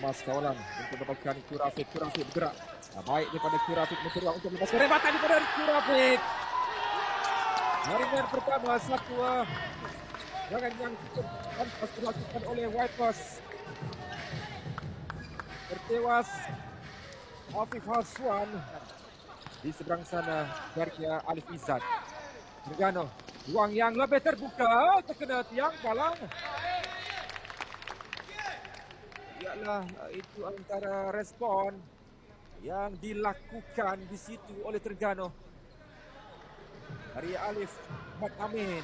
lemas kawalan untuk mendapatkan Kurafik bergerak. Baik daripada Kurafik mencoba untuk melepaskan rebatan daripada Kurafik. Jaringan pertama satu serangan yang cukup pantas dilakukan oleh Wipers. Tertewas Afif Haswan di seberang sana Garcia Alif Izzat. Terengganu, ruang yang lebih terbuka, terkena tiang palang. Ialah itu antara respon yang dilakukan di situ oleh Terengganu. Dari Alif Mat Amin.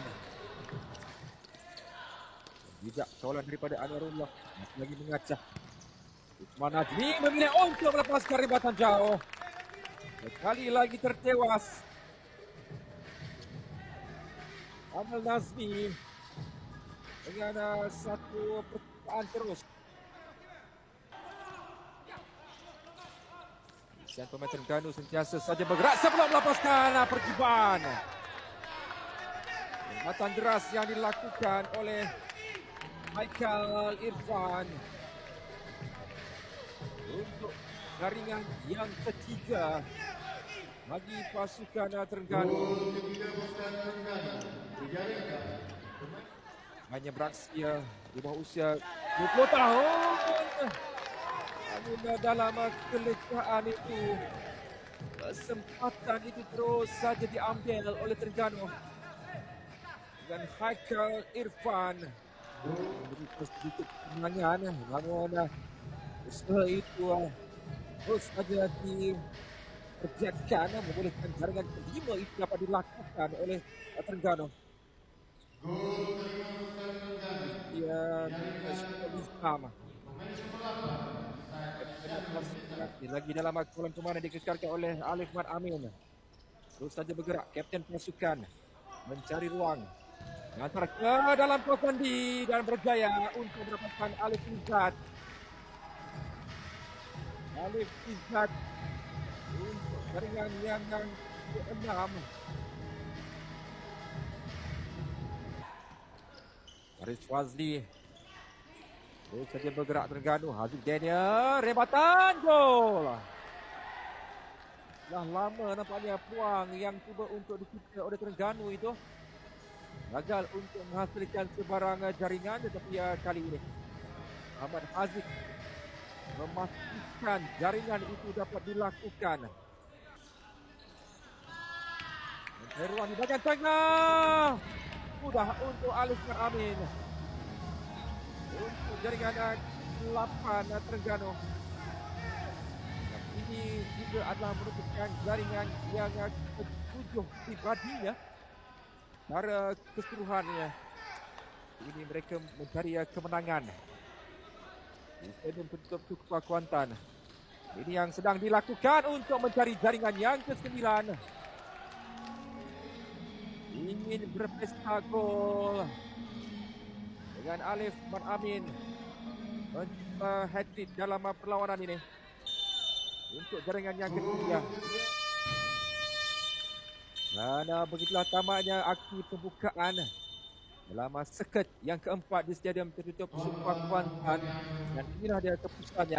Tidak kawalan daripada Anwarullah. Masih lagi mengacah. Uthman Najmi memilih untuk melepaskan rebatan jauh. Sekali lagi tertewas Amal Nazmi dengan satu percubaan terus. Isian pemain Terengganu sentiasa saja bergerak sebelum melepaskan percubaan. Rebatan deras yang dilakukan oleh Michael Irfan untuk jaringan yang ketiga bagi pasukan Terengganu. Hanya beraksi di bawah usia 20 tahun. Namun dalam kelekaan itu, kesempatan itu terus saja diambil oleh Terengganu. Dan Michael Irfan memberi sedikit kemenangan, namun usaha itu terus saja dikerjakan membolehkan jaringan kelima itu dapat dilakukan oleh Terengganu. Dia Islam lagi dalam kolam pemana dikekalkan oleh Alif Mat Amin. Terus saja bergerak kapten pasukan mencari ruang antara ke dalam kawasan D dan berjaya untuk mendapatkan Alif Izzat. Alif Izzat untuk jaringan yang ke-6. Haris Fazli terus saja bergerak Terengganu. Haziq Daniel, rebatan gol. Dah lama nampaknya peluang yang cuba untuk dicipta oleh Terengganu itu gagal untuk menghasilkan sebarang jaringan, tetapi kali ini Ahmad Haziq memastikan jaringan itu dapat dilakukan. Mencari ruang di bahagian tengah. Mudah untuk Alif Mat Amin. Untuk jaringan 8 Terengganu. Ini juga adalah merupakan jaringan yang ke-7 pribadinya. Secara keseluruhannya, ini mereka mencari kemenangan di stadium penutup Tukar Kuantan. Ini yang sedang dilakukan untuk mencari jaringan yang ke-9. Ingin berpesta gol dengan Alif Mat Amin mencoba hat-trick dalam perlawanan ini untuk jaringan yang ketiga. Dan begitulah tamatnya aksi pembukaan dalam seket yang keempat di stadium tertutup Super Kuantan. Dan inilah dia keputusannya.